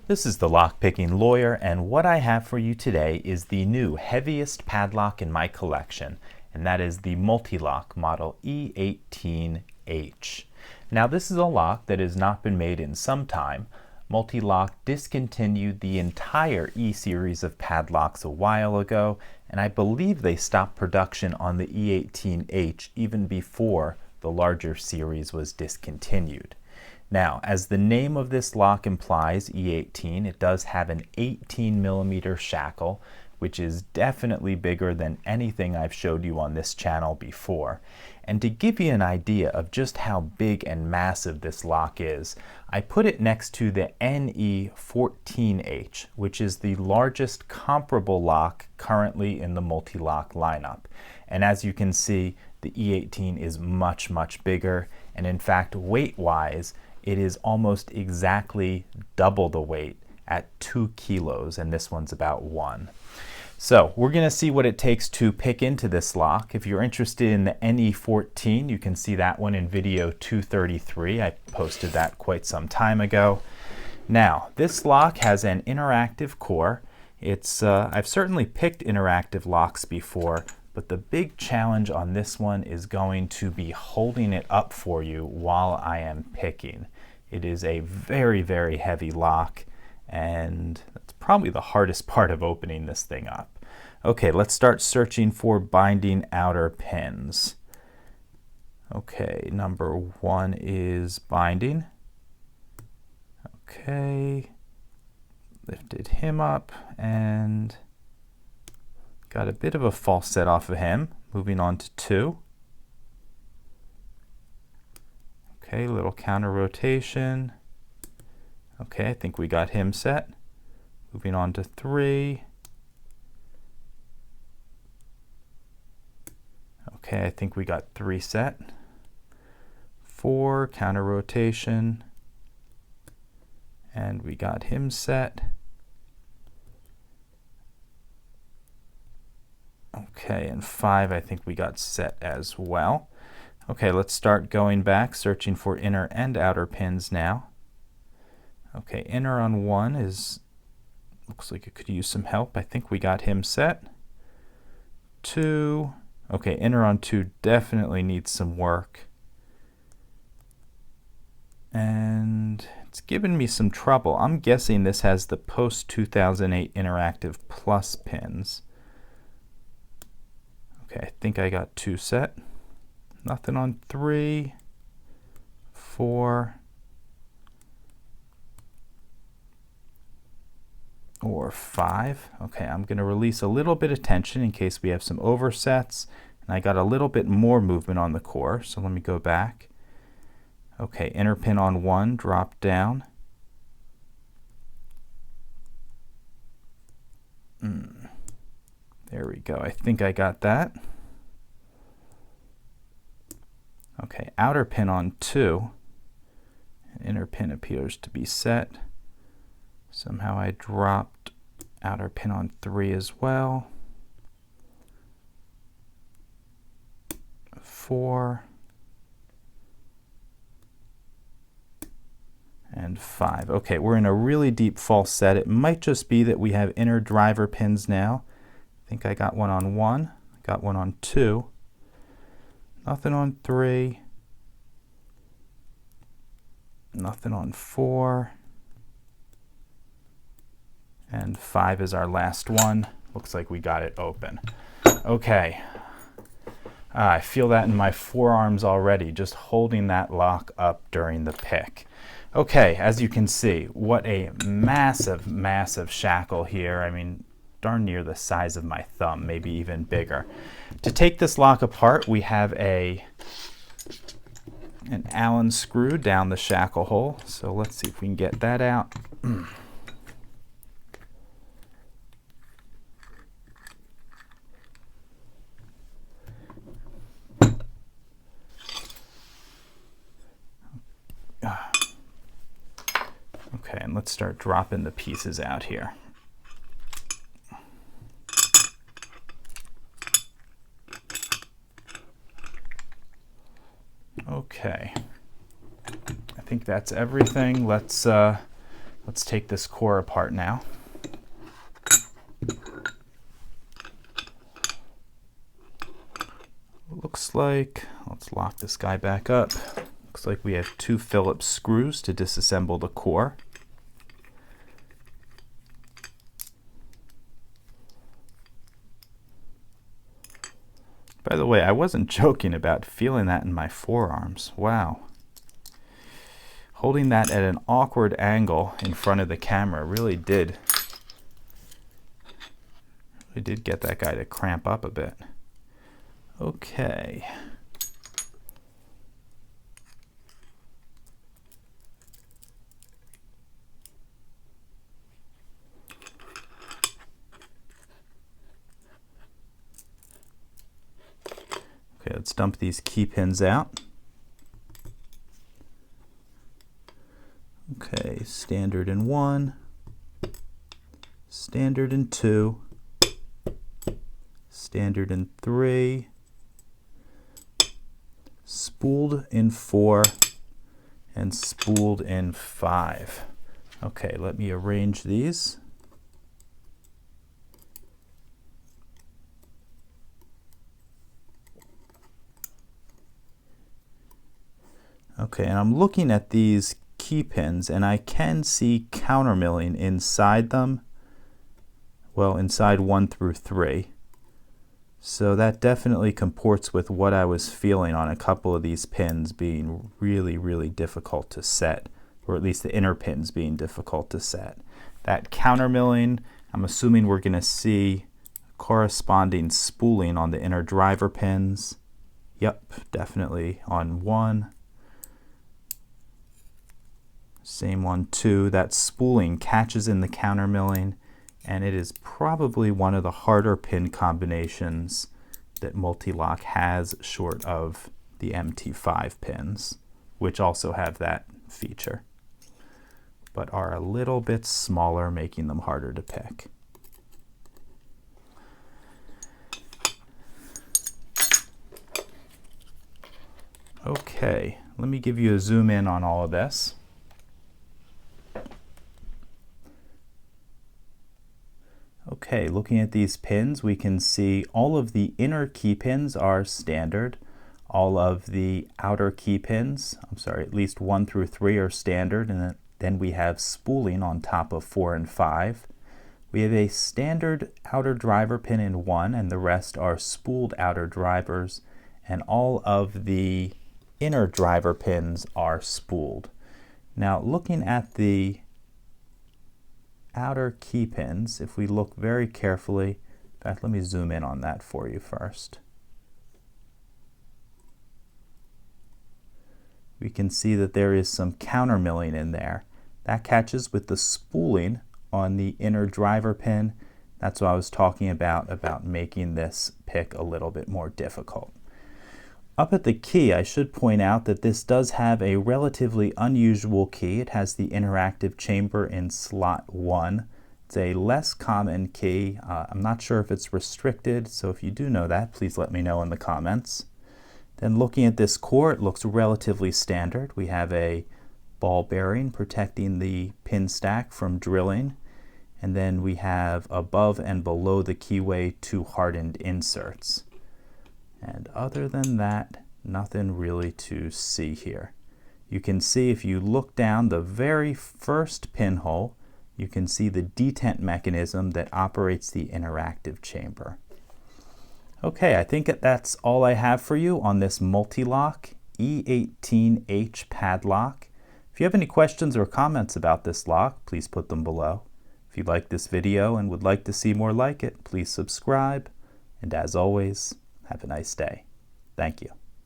This is the Lockpicking Lawyer, and what I have for you today is the new heaviest padlock in my collection, and that is the Mul-T-Lock model E18H. Now this is a lock that has not been made in some time. Mul-T-Lock discontinued the entire E series of padlocks a while ago, and I believe they stopped production on the E18H even before the larger series was discontinued. Now, as the name of this lock implies, E18, it does have an 18mm shackle, which is definitely bigger than anything I've showed you on this channel before. And to give you an idea of just how big and massive this lock is, I put it next to the E18H, which is the largest comparable lock currently in the Mul-T-Lock lineup. And as you can see, the E18 is much, much bigger, and in fact, weight-wise, it is almost exactly double the weight at 2 kilos, and this one's about 1. So we're going to see what it takes to pick into this lock. If you're interested in the NE14, you can see that one in video 233. I posted that quite some time ago. Now, this lock has an interactive core. I've certainly picked interactive locks before, but the big challenge on this one is going to be holding it up for you while I am picking. It is a very, very heavy lock, and that's probably the hardest part of opening this thing up. Okay, let's start searching for binding outer pins. Okay, number 1 is binding. Okay, lifted him up and got a bit of a false set off of him. Moving on to 2. Okay, little counter rotation. Okay, I think we got him set. Moving on to 3. Okay, I think we got 3 set. 4, counter rotation. And we got him set. Okay, and 5 I think we got set as well. Okay, let's start going back, searching for inner and outer pins now. Okay, inner on 1 looks like it could use some help. I think we got him set. 2, okay, inner on 2 definitely needs some work. And it's given me some trouble. I'm guessing this has the post-2008 Interactive Plus pins. Okay, I think I got 2 set. Nothing on 3, 4, or 5. Okay, I'm going to release a little bit of tension in case we have some oversets. And I got a little bit more movement on the core, so let me go back. Okay, inner pin on 1, drop down. There we go. I think I got that. Okay, outer pin on 2. Inner pin appears to be set. Somehow I dropped outer pin on 3 as well. 4. And 5. Okay, we're in a really deep false set. It might just be that we have inner driver pins now. I think I got one on 1. I got one on 2. Nothing on 3. Nothing on 4. And 5 is our last one. Looks like we got it open. Okay. I feel that in my forearms already, just holding that lock up during the pick. Okay, as you can see, what a massive, massive shackle here. I mean, darn near the size of my thumb, maybe even bigger. To take this lock apart, we have an Allen screw down the shackle hole. So let's see if we can get that out. Okay, and let's start dropping the pieces out here. Okay, I think that's everything. Let's Let's take this core apart now. Looks like, let's lock this guy back up. Looks like we have 2 Phillips screws to disassemble the core. By the way, I wasn't joking about feeling that in my forearms. Wow. Holding that at an awkward angle in front of the camera really did get that guy to cramp up a bit. Okay. Okay, let's dump these key pins out. Okay, standard in 1, standard in 2, standard in 3, spooled in 4, and spooled in 5. Okay, let me arrange these. Okay, and I'm looking at these key pins and I can see countermilling inside them. Well, inside 1 through 3. So that definitely comports with what I was feeling on a couple of these pins being really, really difficult to set, or at least the inner pins being difficult to set. That countermilling, I'm assuming we're going to see corresponding spooling on the inner driver pins. Yep, definitely on 1. Same one 2. That spooling catches in the countermilling, and it is probably one of the harder pin combinations that Mul-T-Lock has, short of the MT5 pins, which also have that feature, but are a little bit smaller, making them harder to pick. Okay, let me give you a zoom in on all of this. Okay, looking at these pins, we can see all of the inner key pins are standard. All of the outer key pins, at least 1 through 3 are standard, and then we have spooling on top of 4 and 5. We have a standard outer driver pin in 1, and the rest are spooled outer drivers, and all of the inner driver pins are spooled. Now, looking at the outer key pins, if we look very carefully, in fact, let me zoom in on that for you first. We can see that there is some countermilling in there. That catches with the spooling on the inner driver pin. That's what I was talking about making this pick a little bit more difficult. Up at the key, I should point out that this does have a relatively unusual key. It has the interactive chamber in slot 1. It's a less common key. I'm not sure if it's restricted, so if you do know that, please let me know in the comments. Then looking at this core, it looks relatively standard. We have a ball bearing protecting the pin stack from drilling, and then we have above and below the keyway 2 hardened inserts. And other than that, nothing really to see here. You can see if you look down the very first pinhole, you can see the detent mechanism that operates the interactive chamber. Okay, I think that's all I have for you on this Mul-T-Lock E18H padlock. If you have any questions or comments about this lock, please put them below. If you like this video and would like to see more like it, please subscribe. And as always, have a nice day. Thank you.